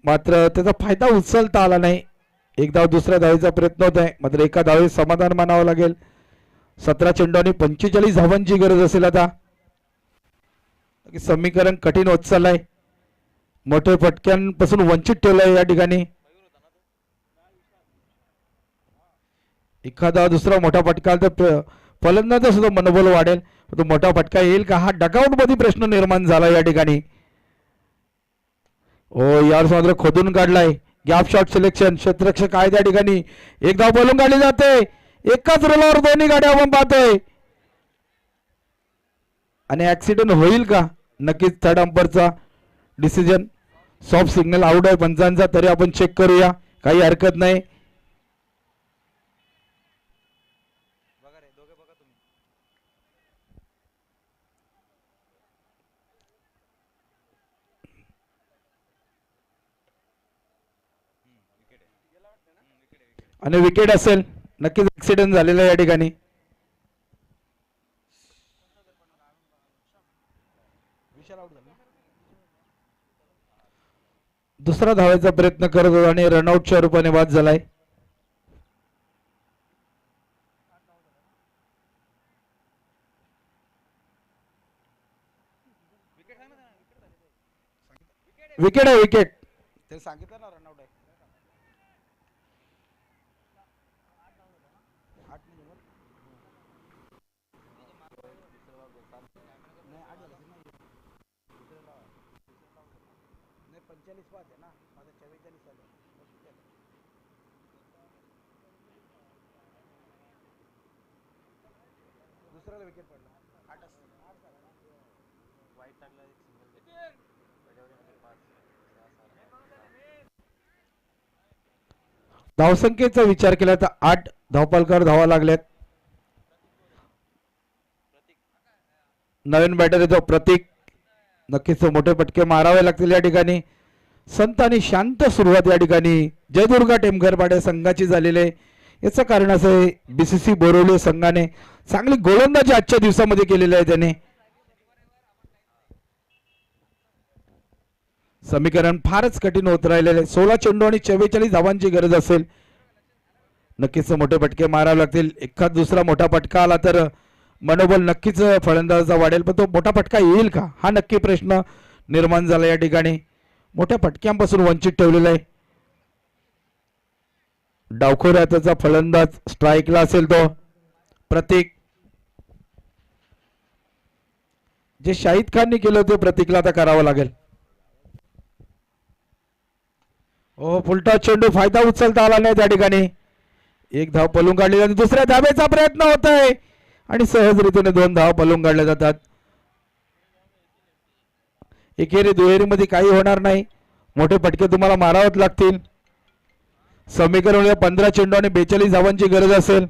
मात्र त्याचा फायदा उचलता आला नाही. एक धाव दुसऱ्या धावेचा प्रयत्न होत आहे, मात्र एका धावेत समाधान मानावं लागेल. 17 चेंडू आणि 45 धावांची गरज असेल. आता समीकरण कठीण होत चाललंय. मोठे फटक्यांपासून वंचित ठेवलंय या ठिकाणी. एखादा दुसरा मोठा फटका तर फलंदाज सुद्धा मनोबल वाढेल. तो मोठा फटका येईल का हा डगआउट मध्ये प्रश्न निर्माण झाला या ठिकाणी. ओ यार मात्र खोदून काढलाय. गॅप शॉट सिलेक्शन, क्षेत्ररक्षक आहे त्या ठिकाणी. एक धाव बोलून काढली जाते. एकाच रोलावर दोन्ही गाड्या आपण पाहतोय आणि ऍक्सिडेंट होईल का, नक्कीच थर्ड अंपरचा डिसिजन. सॉफ्ट सिग्नल आउट आहे पंचांचा, तरी आपण चेक करूया, काही हरकत नाही. आणि विकेट असेल, नक्कीच ऍक्सिडेंट झालेला या ठिकाणी. दुसरा धावायचा प्रयत्न करत होता आणि रनआउटच्या रूपाने बाद झालाय. विकेट आहे, विकेट ते सांगितलं ना, रनआउट आहे. दुसऱ्याला विकेट पडला. धावसंख्येचा विचार केला तर 8 धावपालकर धावा लागल्यात. नवीन बॅटर येतो प्रतीक. नक्कीच मोठे फटके मारावे लागतील या ठिकाणी. संत आणि शांत सुरुवात या ठिकाणी जयदुर्गा टेमघरपाडा संघाची झालेली आहे. याचं कारण असं आहे, बीसीसी बोरिवली संघाने चांगली गोलंदाजी आजच्या दिवसामध्ये केलेली आहे. त्याने समीकरण फारच कठीण होत राहिलेले. 16 चेंडू आणि 44 धावांची गरज असेल. नक्कीच मोठे फटके मारावे लागतील. एखाद दुसरा मोठा फटका आला तर मनोबल नक्कीच फलंदाजाचा वाढेल, पण तो मोठा फटका येईल का हा नक्की प्रश्न निर्माण झाला या ठिकाणी. मोठ्या फटक्यांपासून वंचित ठेवलेला आहे. डावखोऱ्याचा फलंदाज स्ट्राईकला असेल तो प्रतीक. जे शाहिद खानने केलं ते प्रतीकला आता करावं लागेल. ओ फुलटा चेंडू, फायदा उचलता आला नाही त्या ठिकाणी. एक धाव पलून काढली आणि दुसऱ्या धावेचा प्रयत्न होत आहे आणि सहजरित्याने 2 धाव पलून काढल्या जातात. एकेरी दुहेरीमध्ये काही होणार नाही. मोठे फटके तुम्हाला मारावेच लागतील. समीकरण 15 चेंडू आणि 42 धावांची गरज असेल.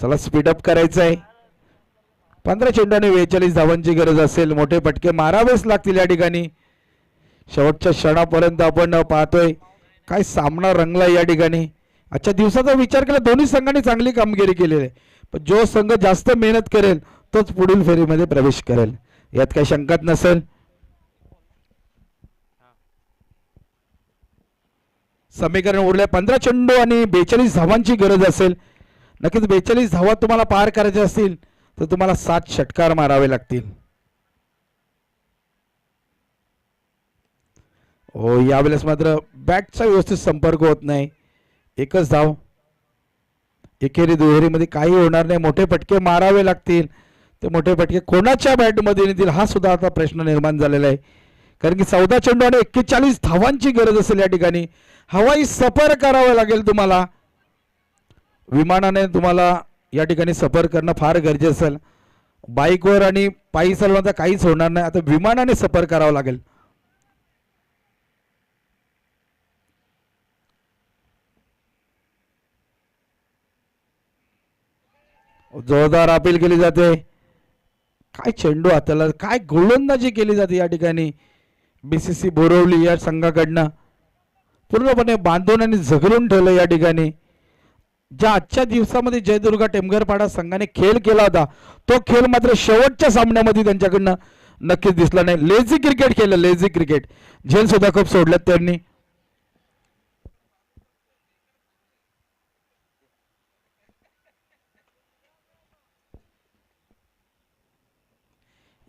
चला स्पीडअप करायचं आहे. 15 चेंडू आणि 42 धावांची गरज असेल. मोठे फटके मारावेच लागतील या ठिकाणी. शेवटच्या क्षणापर्यंत आपण पाहतोय काय सामना रंगला या ठिकाणी. आजच्या दिवसाचा विचार केला दोन्ही संघांनी चांगली कामगिरी केलेली आहे, पण जो संघ जास्त मेहनत करेल तोच पुढील फेरीमध्ये प्रवेश करेल, यात काही शंकाच नसेल. समीकरण उरले 15 चेंडू आणि 42 धावांची गरज असेल. नक्कीच 42 धावा तुम्हाला पार करायचे असतील तर तुम्हाला 7 षटकार मारावे लागतील. हो, यावेळेस मात्र बॅटचा व्यवस्थित संपर्क होत नाही. एकच धाव. एकेरी दुहेरीमध्ये काही होणार नाही, मोठे फटके मारावे लागतील. ते मोठे फटके कोणाच्या बॅटमध्ये येतील हा सुद्धा आता प्रश्न निर्माण झालेला आहे, कारण की 14 चेंडू आणि 41 धावांची गरज असेल. या ठिकाणी हवाई सफर करावं लागेल तुम्हाला. विमानाने तुम्हाला या ठिकाणी सफर करणं फार गरजेचं असेल. बाईकवर आणि पायी चालवण्याचा काहीच होणार नाही, आता विमानाने सफर करावं लागेल. जोरदार अपील केली जाते. काय चेंडू हाताला, काय गोलंदाजी केली जाते या ठिकाणी. बीसीसी बोरवली या संघाकडनं पूर्णपणे बांधून आणि झगडून ठेवलं या ठिकाणी. ज्या आजच्या दिवसामध्ये जयदुर्गा टेमघरपाडा संघाने खेळ केला होता तो खेळ मात्र शेवटच्या सामन्यामध्ये त्यांच्याकडनं नक्कीच दिसला नाही. लेझी क्रिकेट केलं, लेझी क्रिकेट. झेल सुद्धा खूप सोडल्यात त्यांनी.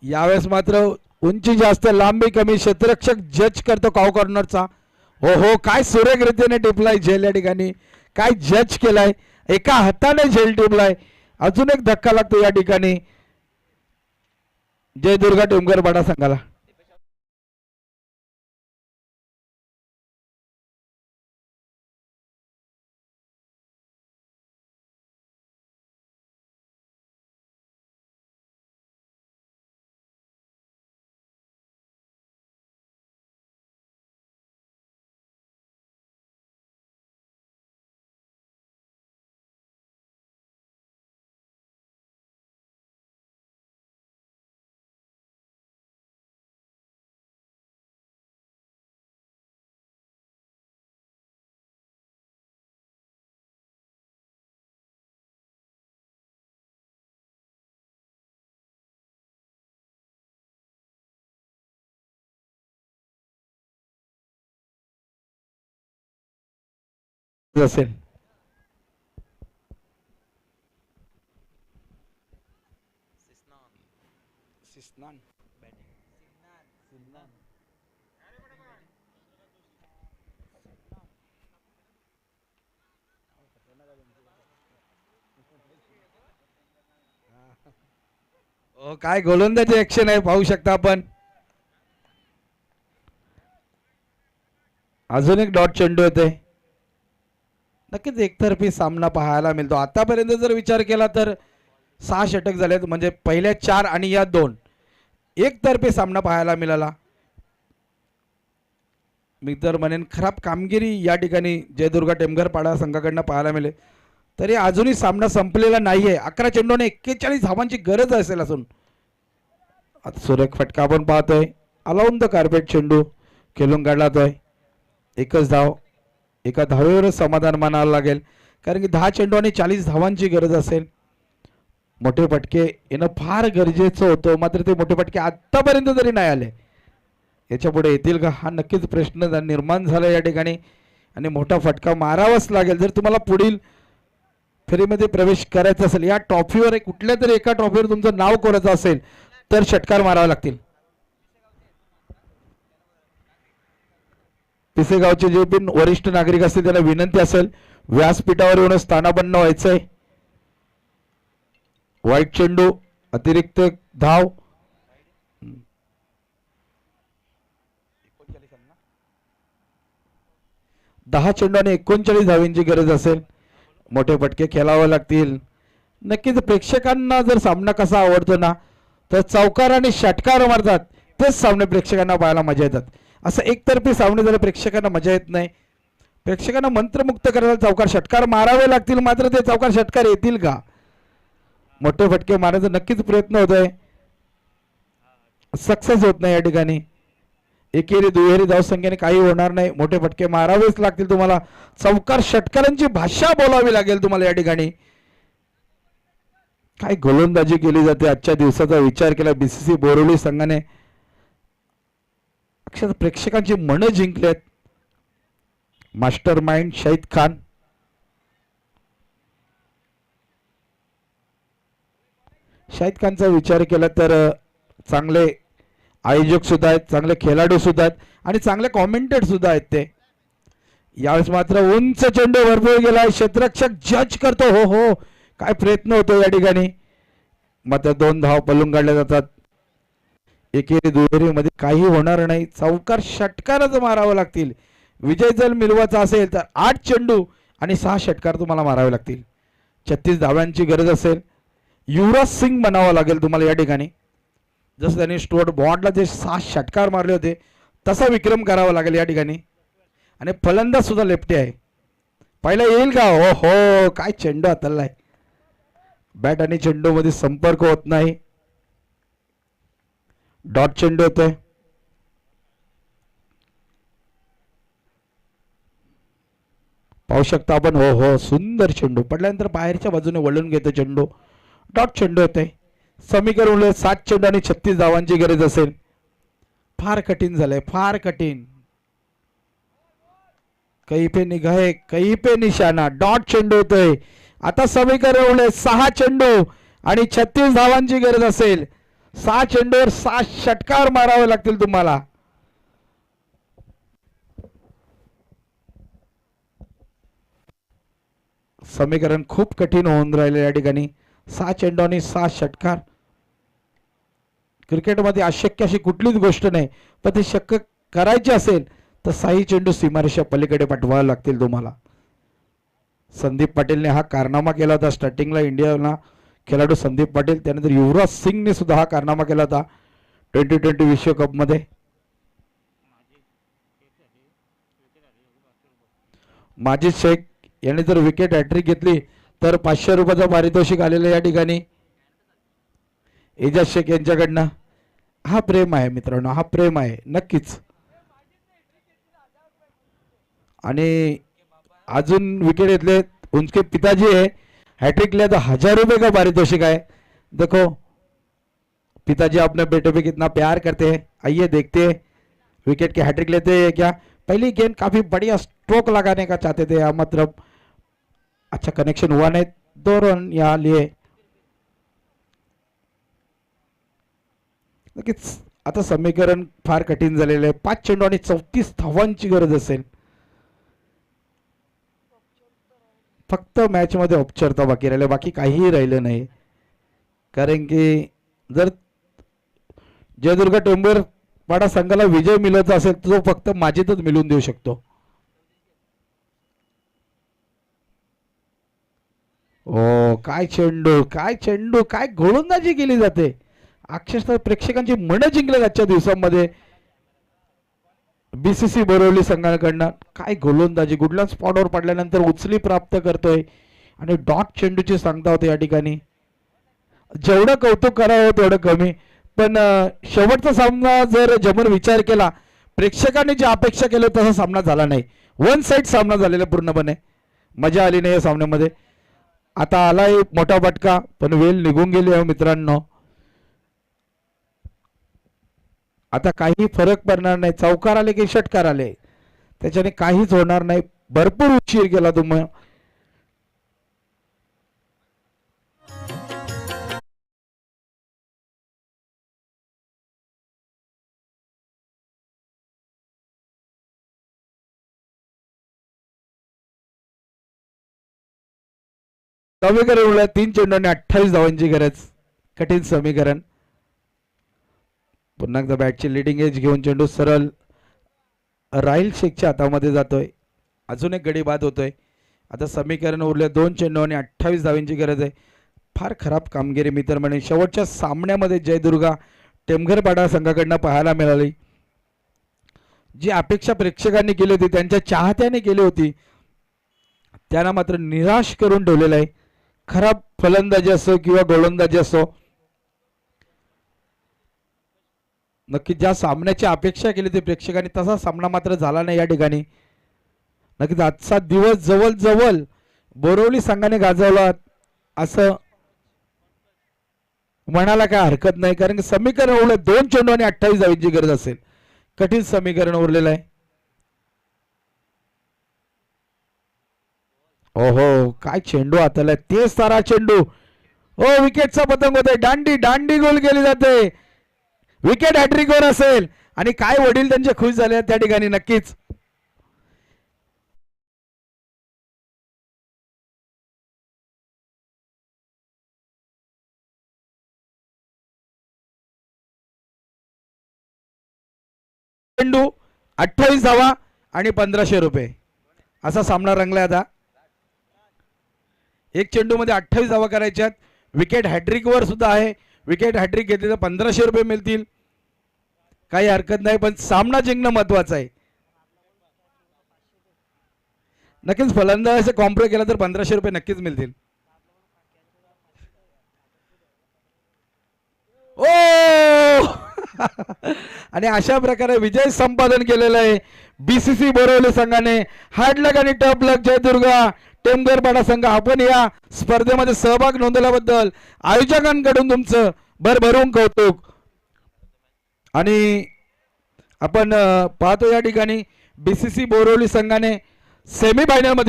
यावेळेस मात्र उंची जास्त लांबी कमी क्षेत्ररक्षक जज करतो काव कॉर्नरचा. हो हो, काय सुरेख रीतीने टिपलाय झेल या ठिकाणी. काय जज केलाय, एका हाताने झेल टिपलाय. अजून एक धक्का लागतो या ठिकाणी जयदुर्गा टेमघरपाडा संघाला. असेल काय गोलंदाजी ऍक्शन आहे पाहू शकता आपण. अजून एक डॉट चेंडू येते. नक्कीच एकतर्फी सामना पाहायला मिळतो. आतापर्यंत जर विचार केला तर 6 षटक झालेत, म्हणजे पहिल्या 4 आणि या 2 एकतर्फी सामना पाहायला मिळाला. मी तर म्हणेन खराब कामगिरी या ठिकाणी जयदुर्गा टेमघरपाडा संघाकडनं पाहायला मिळेल. तरी अजूनही सामना संपलेला नाहीये. 11 चेंडूने 41 धावांची गरज असेल असून आता सुरेख फटका आपण पाहतोय. अलाउन द कार्पेट चेंडू खेळून काढला जातोय. एकच धाव, एका धावेवरच समाधान मानावं लागेल, कारण की 10 चेंडू आणि 40 धावांची गरज असेल. मोठे फटके येणं फार गरजेचं होतं, मात्र ते मोठे फटके आतापर्यंत तरी नाही आले. याच्या पुढे येतील का हा नक्कीच प्रश्न निर्माण झाला या ठिकाणी. आणि मोठा फटका मारावाच लागेल जर तुम्हाला पुढील फेरीमध्ये प्रवेश करायचा असेल. या ट्रॉफीवर कुठल्या तरी एका ट्रॉफीवर तुमचं नाव कोरायचं असेल तर षटकार मारावे लागतील. पिसेगावचे जे पण वरिष्ठ नागरिक असतील त्यांना विनंती असेल व्यासपीठावर येऊन स्थानापन्न व्हायचंय. वाईट चेंडू, अतिरिक्त धाव. 10 चेंडू आणि 39 धावांची गरज असेल. मोठे फटके खेळावे लागतील. नक्कीच प्रेक्षकांना जर सामना कसा आवडतो ना तर चौकार आणि षटकार मारतात तेच सामने प्रेक्षकांना पाहायला मजा येतात. असं एकतर्फी सामने झाले प्रेक्षकांना मजा येत नाही. प्रेक्षकांना मंत्रमुक्त करायला चौकार षटकार मारावे लागतील, मात्र ते चौकार षटकार येतील का? मोठे फटके मारायचा नक्कीच प्रयत्न होतोय, सक्सेस होत नाही या ठिकाणी. एकेरी दुहेरी धावसंख्येने काही होणार नाही, मोठे फटके मारावेच लागतील तुम्हाला. चौकार षटकारांची भाषा बोलावी लागेल तुम्हाला या ठिकाणी. काय गोलंदाजी केली जाते आजच्या दिवसाचा विचार केला बीसीसी बोरिवली संघाने. अक्षर प्रेक्षकांची मन जिंकलेत. मास्टर माइंड शाहिद खान, शाहिद खानचा विचार केला तर चांगले आयोजक सुद्धा आहेत, चांगले खेळाडू सुद्धा आहेत आणि चांगले कॉमेंटेटर सुद्धा आहेत ते. यावेळेस मात्र उंच चेंडू भरपूर गेला, क्षेत्ररक्षक जज करतो. हो हो, काय प्रयत्न होतो या ठिकाणी. मात्र 2 धाव पलून काढल्या जातात. एकेरी दुहेरी मध्ये काही होणार नाही, चौकार षटकारच मारावे लागतील. विजय जर मिळवायचा असेल तर 8 चेंडू आणि 6 षटकार तुम्हाला मारावे लागतील. 36 धाव्यांची गरज असेल. युवराज सिंग बनावं लागेल तुम्हाला या ठिकाणी. जसं त्यांनी स्टुअर्ट बॉन्डला जे 6 षटकार मारले होते तसा विक्रम करावा लागेल या ठिकाणी. आणि फलंदाज सुद्धा लेफ्टी आहे. पहिला येईल का? हो हो, काय चेंडू हाताळलाय. बॅट आणि चेंडू मध्ये संपर्क होत नाही. डॉट चेंडू होतोय. पाहू शकता आपण. हो हो, सुंदर चेंडू पडल्यानंतर बाहेरच्या बाजूने वळून घेतो चेंडू. डॉट चेंडू होते. समीकरण 7 चेंडू आणि 36 धावांची गरज असेल. फार कठीण झालंय, फार कठीण. कहीं पे निगाहे कहीं पे निशाणा. डॉट चेंडू होतोय. आता समीकरण 6 चेंडू आणि 36 धावांची गरज असेल. 6 चेंडूवर 6 षटकार मारावे लागतील तुम्हाला. समीकरण खूप कठीण होऊन राहिले या ठिकाणी. 6 चेंडू आणि 6 षटकार. क्रिकेटमध्ये अशक्य अशी कुठलीच गोष्ट नाही, पण ते शक्य करायचे असेल तर 6 चेंडू सीमारेषा पलीकडे पाठवावे लागतील तुम्हाला. संदीप पाटीलने हा कारनामा केला होता स्टार्टिंगला. इंडियाला खेळाडू संदीप पाटील, त्यानंतर युवराज सिंगने सुद्धा हा कारनामा केला होता 2020 विश्वकप मध्ये. माजिद शेख यांनी जर विकेट हॅट्रिक घेतली तर 500 रुपयाचं पारितोषिक आलेलं या ठिकाणी एजाज शेख यांच्याकडनं. हा प्रेम आहे मित्रांनो, हा प्रेम आहे नक्कीच. आणि अजून विकेट घेतले उनके पिताजी है, हैट्रिक लिया तो 1000 रुपए का पारितोषिक है. देखो पिताजी अपने बेटे पे कितना प्यार करते हैं. आइए देखते हैं विकेट के हैट्रिक लेते हैं क्या. पहली गेंद काफी बढ़िया स्ट्रोक लगाने का चाहते थे, मतलब अच्छा कनेक्शन हुआ नहीं. 2 रन यहाँ लिए. नक्कीच आता समीकरण फार कठीण झालेलं आहे. 5 चेंडू आणि 34 धावांची गरज असेल. फक्त मॅच मध्ये औपचारिकता बाकी राहिले, बाकी काहीही राहिलं नाही. कारण की जर जयदुर्ग टेंभुर्णी संघाला विजय मिळवायचा असेल तर तो फक्त माजिदच मिळवून देऊ शकतो. ओ काय चेंडू, काय चेंडू, काय गोलंदाजी केली जाते. अक्षरशः प्रेक्षकांची मन जिंकले आजच्या दिवसांमध्ये बीसीसी बोरिवली संघाकडनं. काय गोलंदाजी, गुडलंड स्पॉटवर पडल्यानंतर उचली प्राप्त करतोय आणि डॉट चेंडूची सांगता होते या ठिकाणी. जेवढं कौतुक करावं तेवढं कमी. पण शेवटचा सामना जर जमून विचार केला, प्रेक्षकांनी जी अपेक्षा केली तसा सामना झाला नाही. वन साइड सामना झालेला पूर्णपणे. मजा आली नाही या सामन्यामध्ये. आता आलाय मोठा फटका पण वेळ निघून गेली आहे मित्रांनो. आता काही फरक पडणार नाही. चौकार आले की षटकार आले त्याच्याने काहीच होणार नाही. भरपूर उशीर केला तुम्ही. समीकरण 3 चेंडू आणि 28 धावांची गरज. कठीण समीकरण. पुन्हा एकदा बॅटची लिडिंग एज घेऊन चेंडू सरळ राहिल शेखच्या हातामध्ये जातोय. अजून एक गडी बाद होतोय. आता समीकरण उरले 2 चेंडू आणि 28 धावांची गरज आहे. फार खराब कामगिरी मित्रमंडळी शेवटच्या सामन्यामध्ये जयदुर्गा टेमघरपाडा संघाकडनं पाहायला मिळाली. जी अपेक्षा प्रेक्षकांनी केली होती, त्यांच्या चाहत्याने केली होती, त्यांना मात्र निराश करून ठेवलेलं आहे. खराब फलंदाजी असो किंवा गोलंदाजी असो, नक्की ज्या सामन्याची अपेक्षा केली होती प्रेक्षकांनी तसा सामना मात्र झाला नाही या ठिकाणी. नक्कीच आजचा दिवस जवळ बोरिवली संघाने गाजवला असं म्हणायला काय हरकत नाही, कारण की समीकरण उरलं 2 चेंडू आणि 28 धावांची गरज असेल. कठीण समीकरण उरलेलं आहे. ओहो काय चेंडू हाताला, तेच तारा चेंडू. ओ विकेटचा पतंग होतोय. दांडी दांडी गोल केली जाते. विकेट हॅट्रिकवर असेल आणि काय वडील त्यांचे खुश झाले त्या ठिकाणी. नक्कीच चेंडू 28 धावा आणि 1500 रुपये असा सामना रंगलाय. आता एक चेंडू मध्ये 28 धावा करायच्यात. विकेट हॅट्रिक वर सुद्धा आहे. विकेट हॅट्रिक घेतली तर 1500 रुपये मिळतील. काही हरकत नाही, पण सामना जिंकणं महत्वाचं आहे. नक्कीच फलंदाज कॉम्प्रो केला तर 1500 रुपये नक्कीच मिळतील. ओ आणि अशा प्रकारे विजय संपादन केलेला आहे बीसीसी बोरिवली संघाने. हार्ड लक आणि टफ लक जयदुर्गा टेमघरपाडा संघ. आपण या स्पर्धेमध्ये सहभाग नोंदवल्याबद्दल आयोजकांकडून तुमचं भरभरून कौतुक. आणि आपण पाहतो या ठिकाणी बीसीसी बोरिवली संघाने सेमीफायनल मध्ये